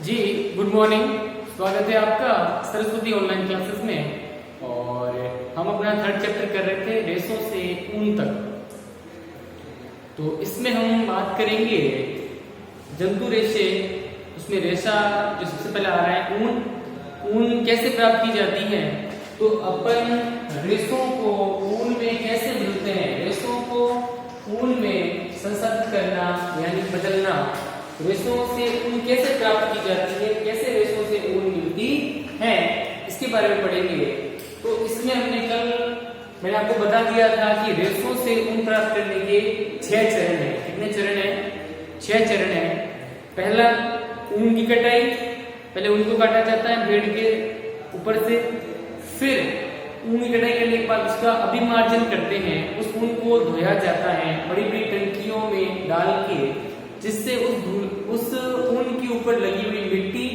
जी good morning. स्वागत है आपका सरस्वती ऑनलाइन क्लासेस में। और हम अपना थर्ड चैप्टर कर रहे थे रेशों से ऊन तक। तो इसमें हम बात करेंगे जंतु रेशे। उसमें रेशा जो सबसे पहले आ रहा है ऊन। ऊन कैसे प्राप्त की जाती है, तो अपन रेशों को ऊन में कैसे बदलते हैं, रेशों को ऊन में संसाधित करना यानी बदलना, रेशों से ऊन कैसे प्राप्त की जाती है, कैसे रेशों से ऊन मिलती है, इसके बारे में पढ़ेंगे। तो इसमें मैंने आपको बता दिया था कि रेशों से ऊन प्राप्त करने के 6 चरण है। कितने चरण है? 6 चरण है। पहला ऊन की कटाई। पहले ऊन को काटा जाता है भेड़ के ऊपर से, फिर ऊन की कटाई करने के बाद उसका अभिमार्जन करते हैं। उस ऊन को धोया जाता है बड़ी बड़ी टंकियों में डाल के, जिससे उस ऊन के ऊपर लगी हुई मिट्टी,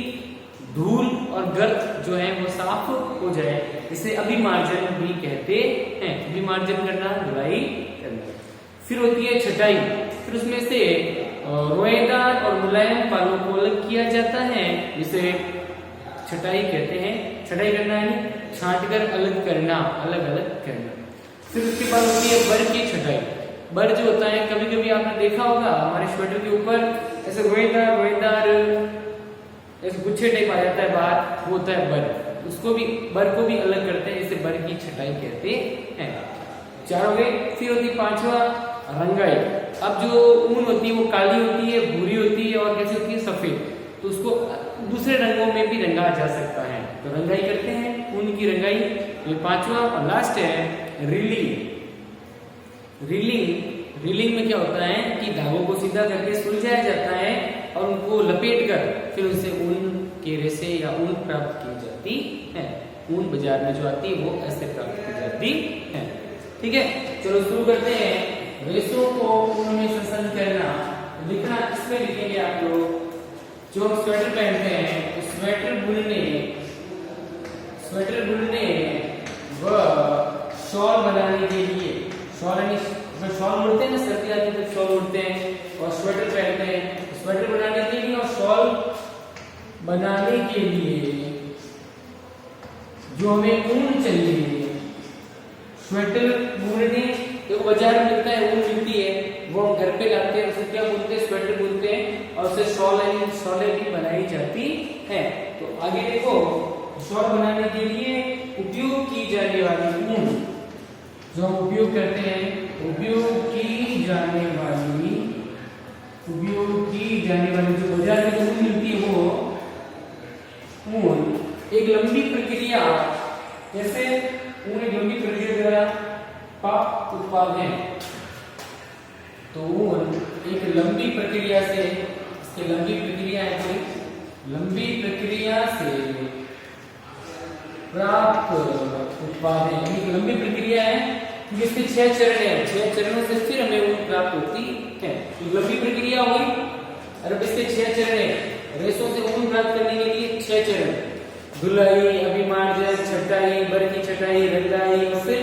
धूल और गर्द जो है वो साफ हो जाए। इसे अभिमार्जन भी कहते हैं। अभिमार्जन करना, धुलाई करना। फिर होती है छटाई। फिर उसमें से रोएदार और मुलायम बालों को अलग किया जाता है, जिसे छटाई कहते हैं। छटाई करना यानी छांट कर अलग करना, अलग अलग करना। फिर उसके बाद होती है बर की छटाई। बर जो होता है, कभी कभी आपने देखा होगा हमारे स्वेटर के ऊपर ऐसे रोएदार ऐसे गुच्छे टाइप आ जाता है बाहर, वो होता है बर। उसको भी, बर को भी अलग करते हैं, इसे बर की छटाई कहते हैं। 4 हो गए। फिर होती है 5वां रंगाई। अब जो ऊन होती है वो काली होती है, भूरी होती है और कैसी होती है, सफेद। तो उसको दूसरे रंगों में भी रंगा जा सकता है, तो रंगाई करते हैं, ऊन की रंगाई। ये 5वां और लास्ट है रीलिंग। रीलिंग में क्या होता है कि धागों को सीधा करके सुलझाया जाता है और उनको लपेट कर फिर उनसे ऊन के रेशे या ऊन प्राप्त की जाती है। ऊन बाजार में जो आती है वो ऐसे प्राप्त की जाती है। ठीक है, चलो शुरू करते हैं। रेशों को ऊन में संसाधित करना, लिखना इसमें लिखेंगे आप लोग। जो हम स्वेटर पहनते हैं तो स्वेटर बुनने व शॉल बनाने के लिए, शॉल उड़ते हैं ना, सर्दी आती है तो शॉल उड़ते हैं और स्वेटर पहनते हैं। स्वेटर बनाने के लिए और शॉल बनाने के लिए जो हमें ऊन चाहिए, स्वेटर बुनने जो बाजार में मिलता है, ऊन मिलती है, वो हम घर पे लाते हैं, उसे क्या बोलते हैं, स्वेटर बोलते हैं। और उसे शॉलें भी बनाई जाती है। तो आगे देखो, शॉल बनाने के लिए उपयोग की जाने वाली ऊन जो हम उपयोग करते हैं, उपयोग की जाने वाली जो बाजार में ऊन मिलती है वो ऊन एक लंबी प्रक्रिया, जैसे ऊन एक लंबी प्रक्रिया द्वारा प्राप्त उत्पाद है। तो ऊन एक लंबी प्रक्रिया से, इसकी लंबी प्रक्रिया है, कोई लंबी प्रक्रिया से प्राप्त उत्पाद है। एक लंबी प्रक्रिया है, इसके 6 चरण है। 6 चरणों से फिर हमें ऊन प्राप्त होती है। तो लंबी प्रक्रिया हुई और अब इसके 6 चरण है। रेशों से ऊन प्राप्त करने के लिए 6 चरण: धुलाई, अभिमार्जन, छटाई, बर की छटाई, रंगाई और फिर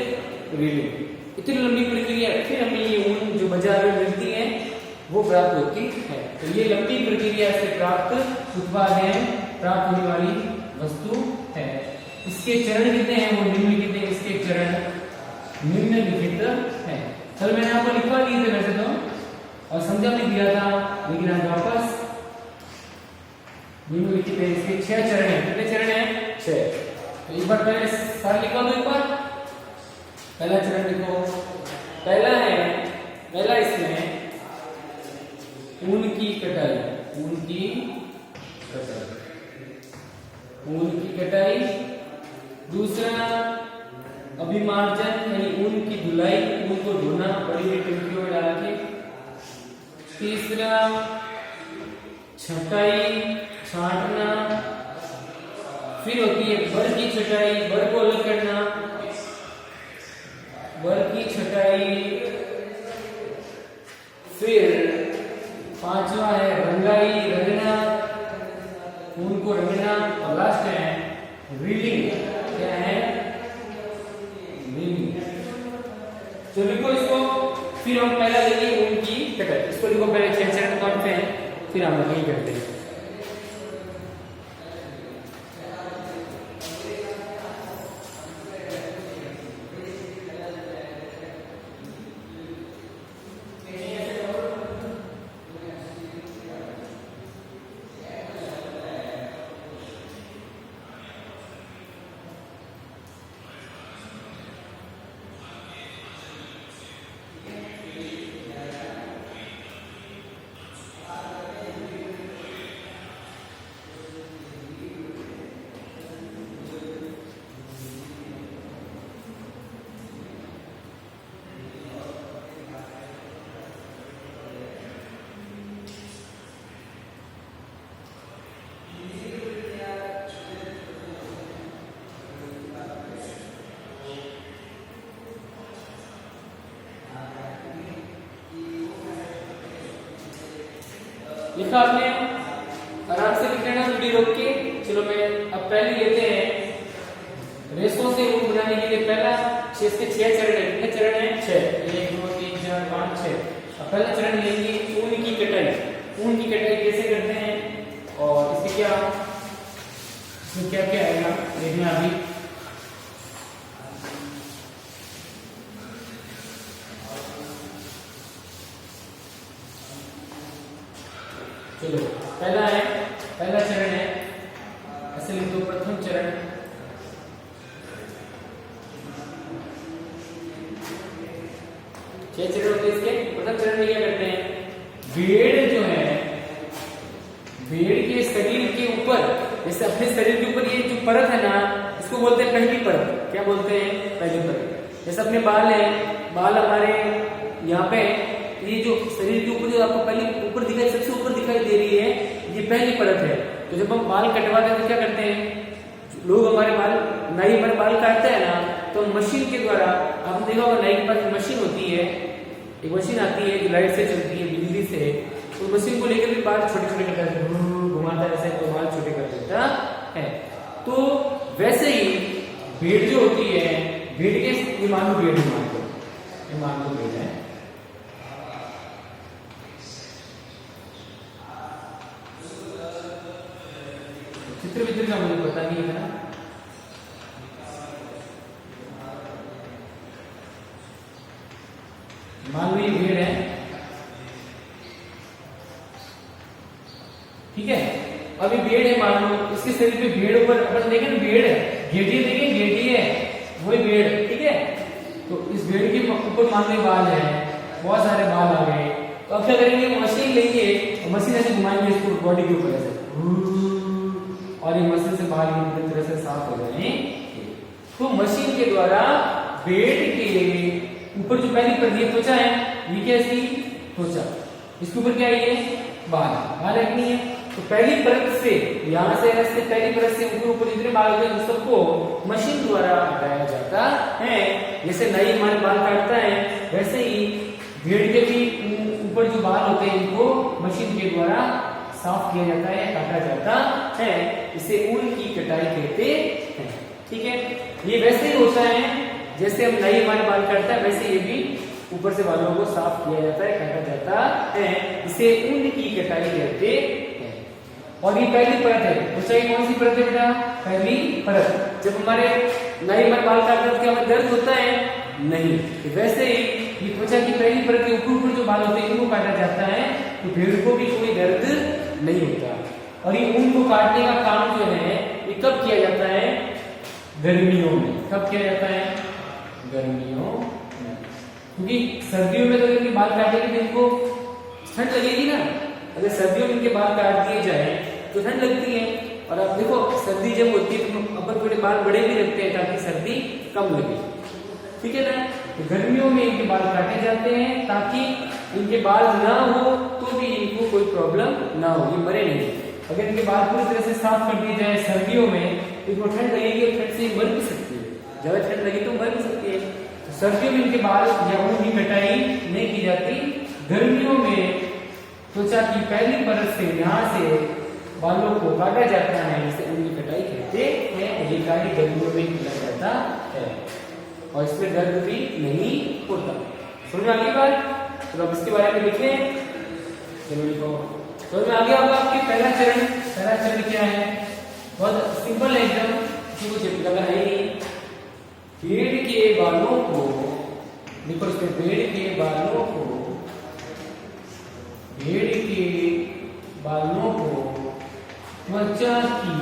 रीलिंग। इतनी लंबी प्रक्रिया, फिर हमें ये ऊन जो बाजार में मिलती है वो प्राप्त होती है। तो ये लंबी प्रक्रिया से प्राप्त उत्पाद है, प्राप्त होने वाली वस्तु है। इसके चरण कितने हैं? वो निम्नलिखित हैं। इसके चरण निम्नलिखित है। चल मैंने आपको लिखवा दिए थे वैसे तो, और समझा भी दिया था, लेकिन आज वापस निम्नलिखित है। इसके 6 चरण है। कितने चरण है? 6। तो एक बार पहले सारा लिखवा दो। एक बार पहला चरण लिखो। पहला इसमें ऊन की कटाई। दूसरा अभिमार्जन यानी ऊन की धुलाई, ऊन को धोना बड़ी बड़ी टंकियों में डाल के। तीसरा छटाई, छांटना। फिर होती है बर की छटाई, बर को अलग करना, बर की छटाई। फिर 5वां है रंगाई, रंगना, ऊन को रंगना। और लास्ट है रीलिंग। क्या है? रीलिंग। तो लिखो इसको। फिर हम पहला लेंगे ऊन की कटाई। इसको लिखो पहले 6 चरण कौन से हैं, फिर हम यही करते हैं। लिखा आपने? आराम से लिख लेना वीडियो रोक के। चलो मैं अब पहले लेते हैं रेसों से ऊन बनाने के लिए। पहला 6 के 6 चरण है। कितने चरण है? 6। 1 2 3 4 5 6। अब पहला चरण लेंगे ऊन की कटाई। ऊन की कटाई कैसे करते हैं और इसमें क्या क्या आएगा देखना अभी। चलो पहला चरण है, ऐसे लिख दो प्रथम चरण। छह चरण होते हैं इसके। प्रथम चरण में क्या करते हैं? भेड़ जो है, भेड़ के शरीर के ऊपर, जैसे अपने शरीर के ऊपर ये जो परत है ना, इसको बोलते हैं पहली परत। क्या बोलते हैं? पहली परत। जैसे अपने बाल है, बाल हमारे यहाँ पे, ये जो शरीर के ऊपर जो आपको पहली ऊपर दिखाई, सबसे ऊपर दिखाई दे रही है, ये पहली परत है। तो जब हम बाल कटवाते हैं तो क्या करते हैं लोग, हमारे बाल, नाई हमारे बाल काटते हैं ना, तो मशीन के द्वारा, आपने देखा होगा नाई के पास मशीन होती है, एक मशीन आती है जो लाइट से चलती है, बिजली से। तो मशीन को लेकर भी बाल छोटे छोटे करता है, घुमाता है ऐसे, तो बाल छोटे कर देता है। तो वैसे ही भेड़ जो होती है, भेड़ के ये मान लो भेड़ है, चित्र वित्र का मुझे पता नहीं है ना। मान लो ये भेड़ है, ठीक है। अभी भेड़ है मान लो, इसके शरीर पे भेड़ ऊपर अपन देखें ना, भेड़ है, घेटी देखें, घेटी है, वही भेड़, ठीक है। तो इस भेड़ के ऊपर मान लो बाल है, बहुत सारे बाल आ गए। तो अब क्या करेंगे? मशीन लेंगे और मशीन ऐसे घुमाएंगे इसको बॉडी के ऊपर ऐसे, और ये मशीन से बाल पूरी तरह से साफ हो जाएंगे। तो मशीन के द्वारा भेड़ के ऊपर जो पहली परत ये त्वचा है, ये क्या इसकी त्वचा, इसके ऊपर क्या है? ये बाल है कि नहीं है? तो पहली परत से, यहाँ से ऐसे पहली परत से ऊपर जितने बाल होते हैं उन सबको मशीन द्वारा हटाया जाता है। जैसे नाई हमारे बाल काटता है, वैसे ही भेड़ के भी ऊपर जो बाल होते हैं इनको मशीन के द्वारा साफ किया जाता है, काटा जाता है। इसे ऊन की कटाई कहते हैं, ठीक है। ये वैसे ही होता है जैसे हम नाई हमारे बाल काटता है, वैसे ये भी ऊपर से बालों को साफ किया जाता है, काटा जाता है। इसे ऊन की कटाई कहते हैं। और ये पहली परत है। त्वचा की कौन सी परत है बेटा? पहली परत। जब हमारे नाई हमारे बाल काटते हैं, क्या हमें दर्द होता है? नहीं। तो वैसे ही ये त्वचा की पहली परत के ऊपर जो बाल होते हैं इनको काटा जाता है, तो भेड़ को भी कोई दर्द नहीं होता। और ये ऊन को काटने का काम जो है ये कब किया जाता है? गर्मियों में। कब किया जाता है? गर्मियों में। क्योंकि सर्दियों में तो इनके बाल काटेंगे तो इनको ठंड लगेगी ना। अगर सर्दियों में इनके बाल काट दिए जाए तो ठंड लगती है। और आप देखो सर्दी जब होती है तो अपन थोड़े बाल बड़े भी रखते हैं ताकि सर्दी कम लगे, ठीक है ना। तो गर्मियों में इनके बाल काटे जाते हैं ताकि इनके बाल ना हो तो भी इनको कोई प्रॉब्लम ना हो, ये मरे नहीं। अगर इनके बाल पूरी तरह से साफ कर दिए जाए सर्दियों में, इनको ठंड लगेगी और ठंड से मर भी सकती है, ज्यादा ठंड लगी तो मर भी सकती है। तो सर्दियों में इनके बाल या ऊन की कटाई नहीं की जाती। गर्मियों में त्वचा की पहली परत से यहाँ से बालों को काटा जाता है, इसे ऊन की कटाई कहते हैं। ये कार्य गर्मियों में किया जाता है और इसमें दर्द भी नहीं होता। समझ में आ गई बात? तो अब इसके बारे में लिखें। चलो लिखो। तो में आ गया होगा आपके पहला चरण क्या है? बहुत सिंपल है एकदम, किसी को चिपका है नहीं। भेड़ के बालों को लिखो, इसमें भेड़ के बालों को त्वचा की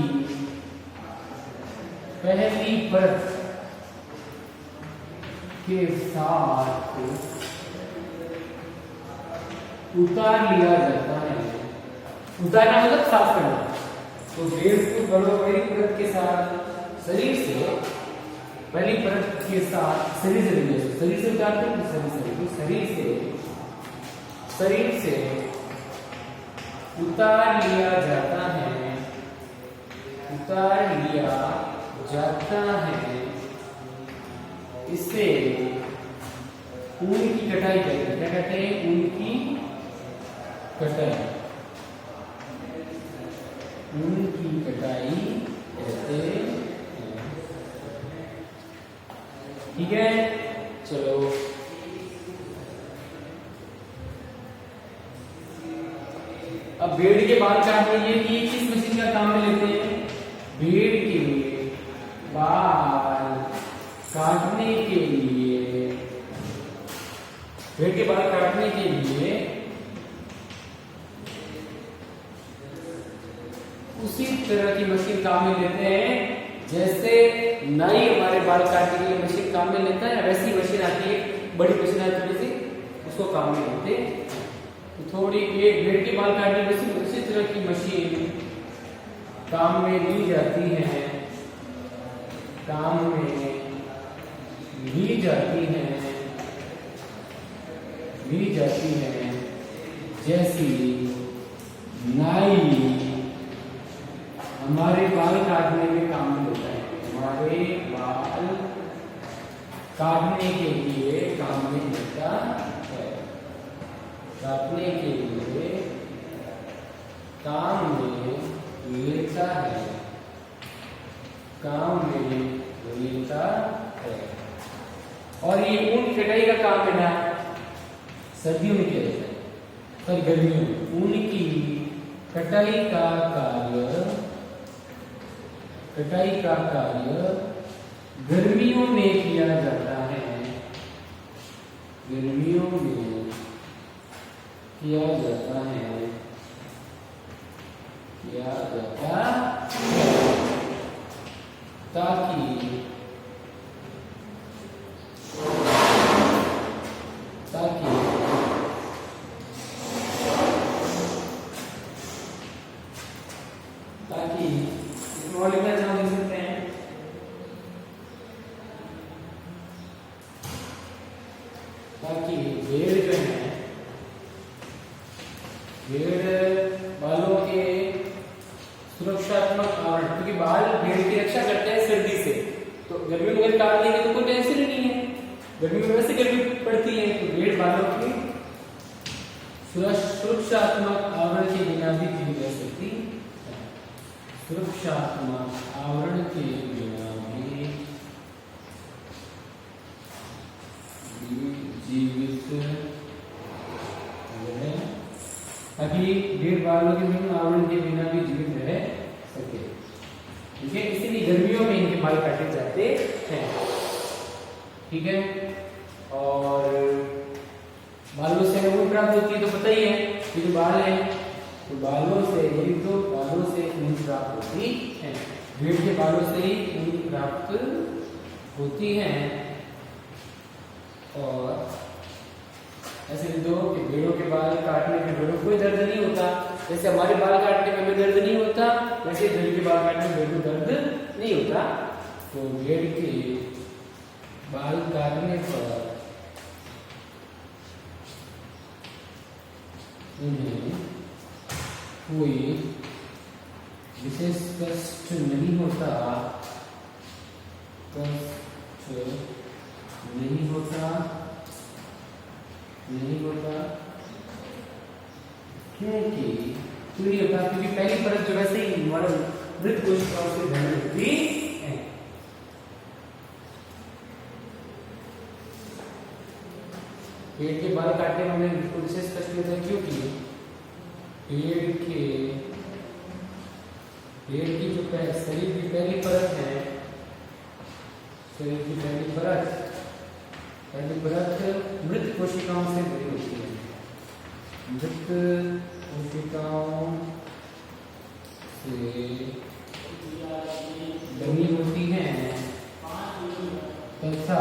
पहली परत के साथ उतार लिया जाता है। उतारना मतलब साफ करना। तो भेड़ को बड़ी परत के साथ शरीर से, पहली परत के साथ शरीर से उतारते हैं, शरीर से उतार लिया जाता है। इससे ऊन की कटाई कहते हैं। क्या कहते हैं? ऊन की कटाई। ऊन की कटाई कहते हैं। ठीक है, चलो अब भेड़ के बाल काटने के लिए किस मशीन का काम में लेते हैं? भेड़ के बाल काटने के लिए, भेड़ के बाल काटने के लिए उसी तरह की मशीन काम में लेते हैं जैसे नाई हमारे बाल काटने के लिए मशीन काम में लेता है, वैसी मशीन आती है, बड़ी मशीन आती है, उसको काम में लेते हैं। तो थोड़ी एक भेड़ के बाल काटने की मशीन, उसी तरह की मशीन काम में ली जाती है, काम में ली जाती है जैसी नाई हमारे बाल काटने में काम में होता है, हमारे बाल काटने के लिए काम में लेता है, काटने के लिए काम में लेता है, काम में लेता है। और ये ऊन की कटाई का काम है ना, सर्दियों में किया जाता है, पर गर्मियों में ऊन की कटाई का कार्य गर्मियों में किया जाता है, गर्मियों में किया जाता है, ताकि ताकि भेड़ जो है, भेड़ बालों के सुरक्षात्मक आवरण, क्योंकि बाल भेड़ की रक्षा करते हैं सर्दी से, तो गर्मी में अगर काट लेंगे तो कोई टेंशन ही नहीं है, गर्मी में वैसे गर्मी पड़ती है, तो भेड़ बालों की सुरक्षात्मक आवरण के बिना भी जीवित रह सकती है, सुरक्षात्मक आवरण के बिना भी जीवित रहे, ताकि भेड़ बालों के बिना आवरण के बिना भी जीवित रह सके। ठीक है, इसीलिए गर्मियों में इनके बाल काटे जाते हैं। ठीक है, और बालों से ऊन प्राप्त होती है, तो पता ही है ये जो बाल है, तो बालों से ऊन प्राप्त होती है, भेड़ के बालों से ही ऊन प्राप्त होती है। और ऐसे दो कि भेड़ों के बाल काटने में भेड़ों को कोई दर्द नहीं होता, जैसे हमारे बाल काटने में हमें दर्द नहीं होता, वैसे भेड़ के बाल काटने में भेड़ को दर्द नहीं होता। तो भेड़ के बाल काटने पर उन्हें कोई विशेष कष्ट नहीं होता, क्योंकि पहली परत जो वैसे ही हमारे मृत कोशिकाओं से बनी होती है। पेड़ के बाल काटने में हमें विशेष कष्ट होता है, क्योंकि पेड़ की जो शरीर की पहली परत है, शरीर की पहली परत मृत कोशिकाओं से बनी होती है, मृत कोशिकाओं से बनी होती है, तथा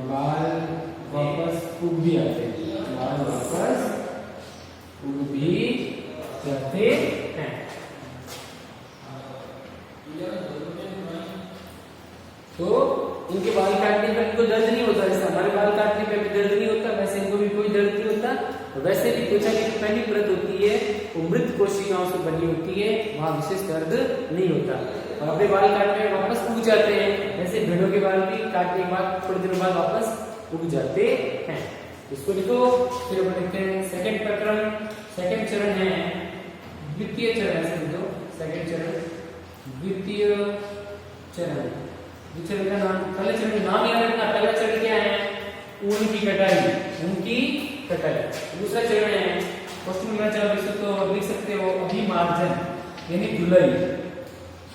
बाल वापस उग भी आते हैं, बाल वापस उग भी जाते हैं। तो इनके बाल काटने पर इनको दर्द नहीं होता, जैसे हमारे बाल काटने पर भी दर्द नहीं होता, वैसे इनको भी कोई दर्द नहीं होता। तो वैसे भी त्वचा की जो पहली परत होती है वो मृत कोशिकाओं से बनी होती है, वहां विशेष दर्द नहीं होता, और अपने बाल काटने में वापस उग जाते हैं। वैसे भेड़ों के बाल भी काटने के बाद थोड़े दिनों बाद वापस उग जाते हैं। इसको लिखो। फिर अपन लिखते हैं सेकंड प्रकरण, सेकंड चरण है द्वितीय चरण, समझो सेकंड चरण द्वितीय चरण। चरण का नाम, पहले चरण का नाम याद रखना। पहला चरण क्या है? ऊन की कटाई, ऊन की कटाई। दूसरा चरण है, क्वेश्चन में चाहो तो लिख सकते हो अभिमार्जन यानी धुलाई।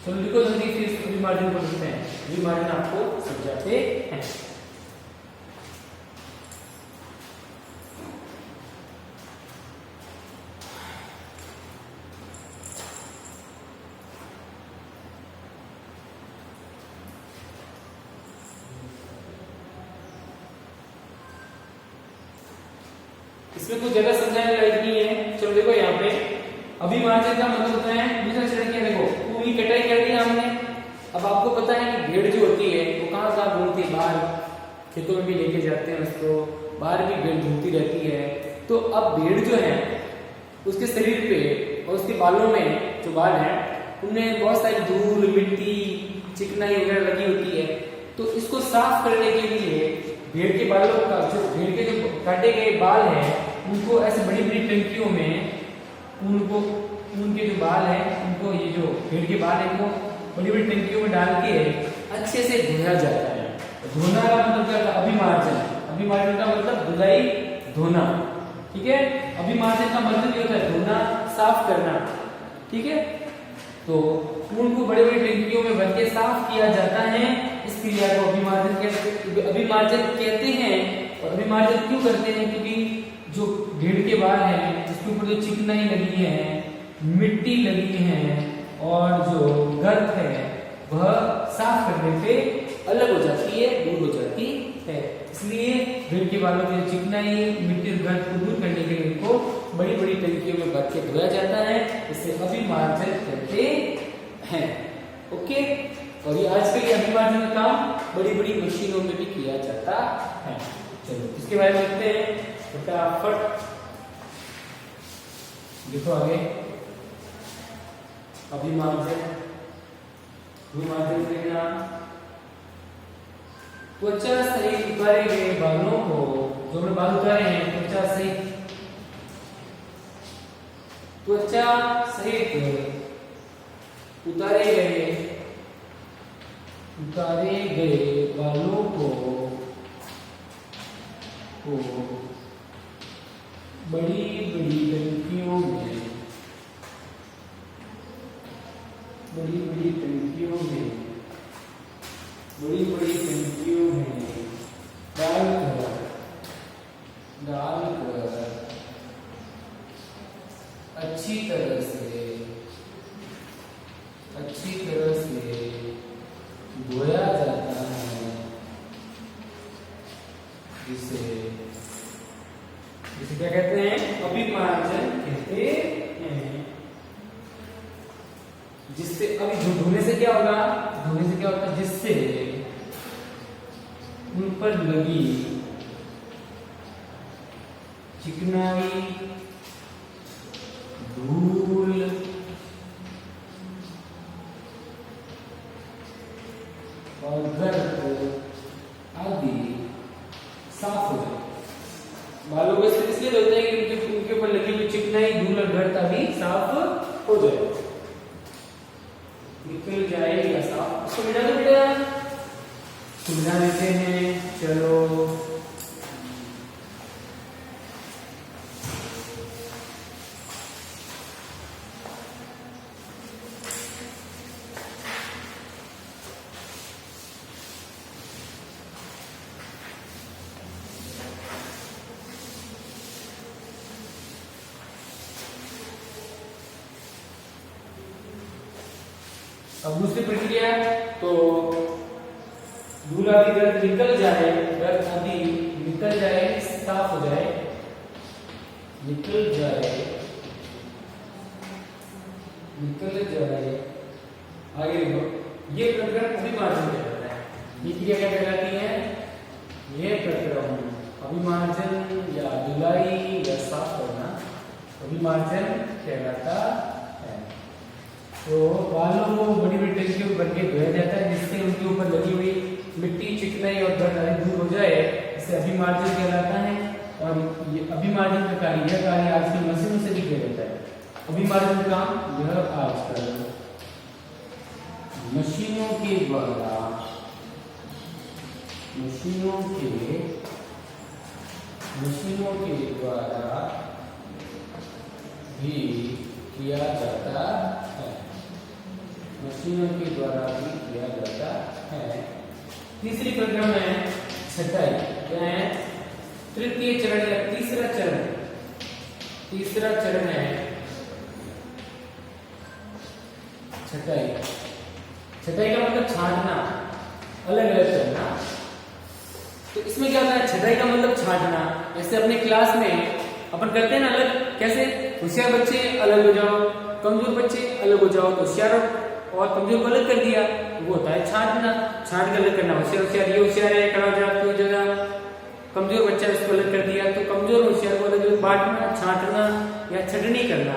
चलो लिखो जल्दी, फिर अभिमार्जन को लिखते हैं। अभिमार्जन आपको समझाते हैं। इसमें कुछ जगह समझाने लायक नहीं है। चलो देखो यहाँ पे अभिमार्जन का मतलब होता है दूसरा चरण क्या, देखो ऊन की कटाई कर दी हमने। अब आपको पता है कि भेड़ जो होती है वो कहाँ कहाँ घूमती है, बाहर खेतों में भी लेके जाते हैं उसको, बाहर भी भेड़ घूमती रहती है। तो अब भेड़ जो है उसके शरीर पे और उसके बालों में जो बाल है उनमें बहुत सारी धूल, मिट्टी, चिकनाई वगैरह लगी होती है। तो इसको साफ करने के लिए भेड़ के बालों का, जो भेड़ के जो काटे गए बाल हैं उनको ऐसे बड़ी बड़ी टंकियों में उनको, उनके जो बाल हैं उनको, ये जो भेड़ के बाल हैं उनको बड़ी बड़ी टंकियों में डाल के अच्छे से धोया जाता है। धोना का मतलब क्या था? अभिमार्जन। अभिमार्जन का मतलब धुलाई, धोना। ठीक है, अभिमार्जन का मतलब ये होता है धोना, साफ करना। ठीक है, तो ऊन को बड़े बड़े टंकियों में भर के साफ किया जाता है। इस क्रिया को अभिमार्जन कहते हैं। और अभिमार्जन क्यों करते हैं? क्योंकि जो भेड़ के बाल हैं जिसके ऊपर जो चिकनाई लगी है, मिट्टी लगी है और जो गर्द है वह साफ करने पे अलग हो जाती है, दूर हो जाती है। इसलिए भेड़ के बालों की चिकनाई, मिट्टी और गर्द को दूर करने के लिए इनको बड़ी बड़ी टंकियों में भर के धोया जाता है। इसे अभिमार्जन कहते हैं। ओके, और ये आजकल ये अभिमार्जन का काम बड़ी बड़ी मशीनों में भी किया जाता है। चलो इसके बारे में देखते हैं फटाफट। देखो आगे अभिमार्जन, अभिमार्जन करना त्वचा सहित उतारे गए बालों को, जो हमने बाल उतारे हैं त्वचा सहित, त्वचा सहित उतारे गए बालों को बड़ी बड़ी टंकियों में, बड़ी बड़ी टंकियों में डालकर अच्छी तरह से धोया जाता है। जिसे क्या कहते हैं? अभिमार्जन कहते हैं। जिससे अभी धोने से क्या होगा? धोने से क्या होता है? जिससे उन पर लगी चिकनाई, धूल और गर्द आदि साफ हो जाए। बालों को इसलिए धोते हैं कि उनके ऊपर लगी हुई चिकनाई, धूल और गर्द आदि साफ हो जाए, निकल जाए या साफ। उसको मिटा दो बेटा, सुविधा देते हैं। चलो अब दूसरी प्रक्रिया, तो धूल आदि गर्द निकल जाए, गर्द आदि निकल जाए, साफ हो जाए, निकल जाए। आगे देखो, ये प्रक्रम अभिमार्जन कहलाता है। ये क्रिया क्या कहलाती है? ये प्रक्रम अभिमार्जन या धुलाई या साफ करना अभिमार्जन कहलाता है। तो बालों को बड़ी बड़ी टंकियों में भर के धोया जाता है, जिससे उनके ऊपर लगी हुई मिट्टी, चिकनाई और गर्द आदि दूर हो जाए। इसे अभिमार्जन कहलाता है। और ये अभिमार्जन का कार्य, यह कार्य आजकल मशीनों से भी किया जाता है। अभिमार्जन का यह आजकल मशीनों के द्वारा भी किया जाता है। मशीनों के द्वारा भी किया जाता है। तीसरी प्रक्रिया में छटाई क्या है? तृतीय चरण या तीसरा चरण है छटाई। छटाई का मतलब छांटना, अलग अलग करना। तो इसमें क्या होता है? छटाई का मतलब छांटना। जैसे अपने क्लास में अपन करते हैं ना अलग, कैसे? होशियार बच्चे अलग हो जाओ, कमजोर बच्चे अलग हो जाओ। तो होशियार और कमजोर को अलग कर दिया, वो होता है छांटना। छांट कर अलग करना। होशियार ये होशियार है, खड़ा हो जा कोई जगह, कमजोर बच्चा है उसको अलग कर दिया। तो कमजोर होशियार को अलग बांटना, छांटना या छटनी करना,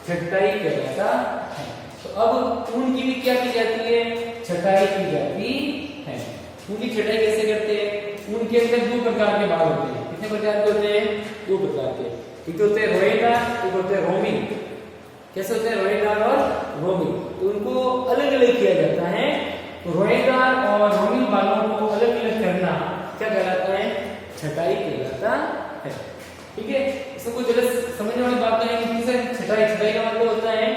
छटाई कहलाता है। तो अब ऊन की भी क्या की जाती है? छटाई की जाती है। ऊन की छटाई कैसे करते हैं? ऊन के अंदर दो प्रकार के बाल होते हैं। कितने प्रकार के होते हैं? दो प्रकार के। एक तो होते हैं रोएदार, एक होते हैं रोमिल। कैसे होते हैं रोएदार और रोमिल? तो उनको अलग अलग किया जाता है। तो रोएदार और रोमिल बालों को अलग अलग करना क्या कहलाता है? छटाई कहलाता है। ठीक है, इसको कुछ जगह समझने वाली बात है कि छटाई का मतलब होता है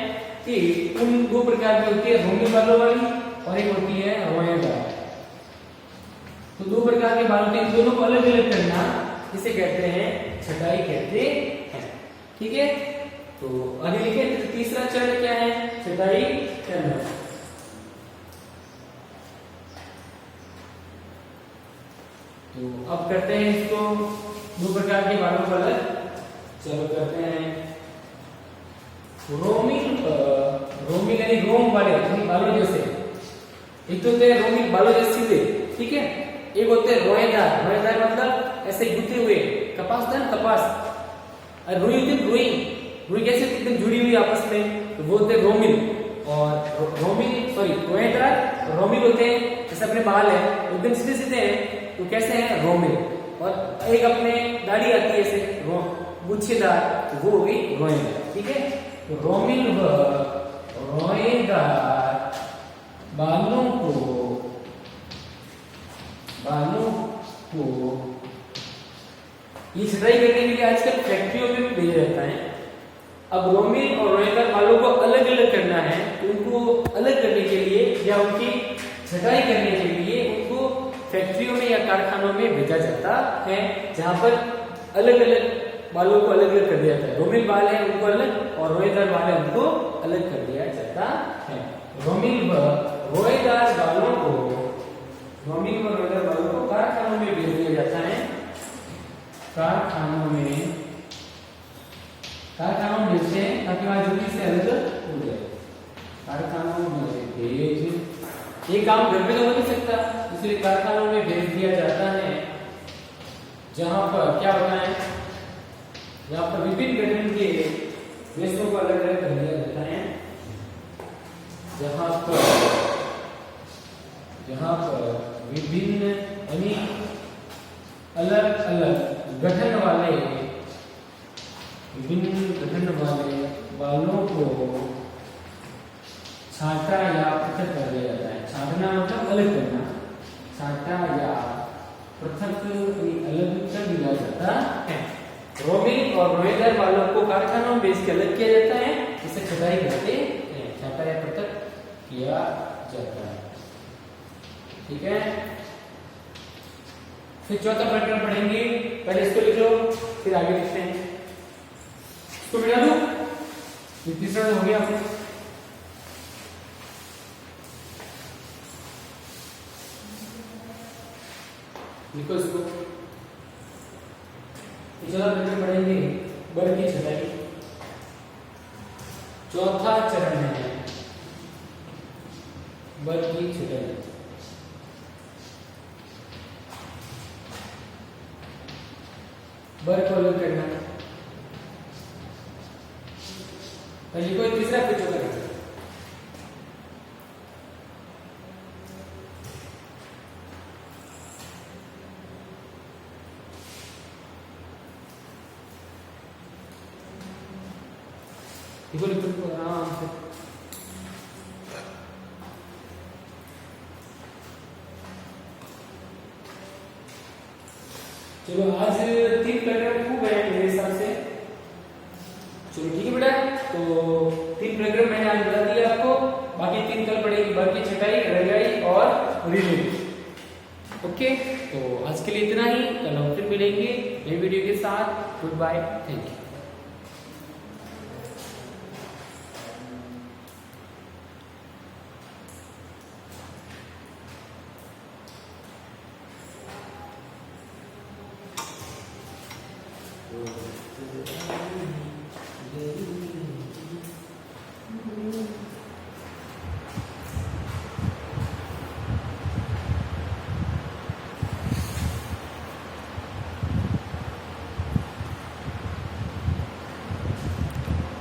कि उन दो प्रकार की होती है, रोमिल बालों वाली और एक होती है रोएदार। तो दो प्रकार के बालों के दोनों को अलग अलग करना, इसे कहते हैं छटाई कहते हैं। ठीक है, तो आगे लिखे तीसरा चरण क्या है? छटाई करना। तो अब करते हैं इसको, दो प्रकार के बालों को अलग। चलो करते हैं। रोमिल यानी रोम वाले बालों जैसे। एक तो होते हैं रोमिल बालों जैसे सीधे, ठीक है। एक होते हैं रोएदार। रोएदार मतलब ऐसे गुथे हुए, कपास होता है ना, कपास। और रुई होती है, रुई कैसे एकदम जुड़ी हुई आपस में, तो वो होते हैं रोमिल। और रोएदार, रोमिल होते हैं जैसे अपने बाल है एकदम सीधे सीधे हैं, तो कैसे हैं? रोमिल। और एक अपने दाढ़ी आती है ऐसे गुच्छेदार, तो वो हो गई रोएदार। ठीक है, तो रोमिल व रोएदार बालों को ये छटाई करने के लिए आजकल फैक्ट्रियों में भी भेजा जाता है। अब रोमिल और रोएदार बालों को अलग अलग करना है, तो उनको अलग करने के लिए या उनकी छटाई करने के लिए उनको फैक्ट्रियों में या कारखानों में भेजा जाता है, जहां पर अलग अलग बालों को अलग अलग कर दिया जाता है। रोमिल बाल है उनको अलग, और रोएदार बाल है उनको अलग कर दिया जाता है। रोमिल व रोएदार बालों को कारखानों में भेज दिया जाता है। कारखानों में भेजते हैं ताकि वहां जल्दी से अलग हो जाए। कारखानों में भेज, ये काम घर पे तो हो नहीं सकता, इसलिए कारखानों में भेज दिया जाता है, जहां पर क्या होता है? यहाँ पर विभिन्न गठन के रेशों को अलग अलग कर दिया जाता है। जहां पर विभिन्न यानी अलग अलग गठन वाले बालों को छांटा या पृथक कर दिया जाता है। छांटना मतलब अलग करना, छांटा या पृथक अलग कर दिया जाता है। रोमिल और रोएदार बालों को कारखानों में बेच के अलग किया जाता है, इसे छटाई करते हैं, छांटा या पृथक किया जाता है। ठीक है, फिर चौथा प्रकरण पढ़ेंगे। पहले इसको लिख लो, फिर आगे लिखते हैं। इसको मिटा दो, ये तीसरा हो गया अपने। लिखो इसको। चौथा प्रकरण पढ़ेंगे, बड़ की छटाई। चौथा चरण है बड़ की छटाई। बर को अलग करना। पहले कोई तीसरा फिर चौथा करना। लिखो लिखो लिखो आराम से। चलो आज 3 पैराग्राफ खूब है मेरे हिसाब से। चलो ठीक है बेटा, तो 3 पैराग्राफ मैंने आज बता दिया आपको, बाकी 3 कल पढ़ेगी, बाकी छटाई, रंगाई और रीडिंग। ओके, तो आज के लिए इतना ही, कल हम फिर मिलेंगे नई वीडियो के साथ। Goodbye, thank you. Very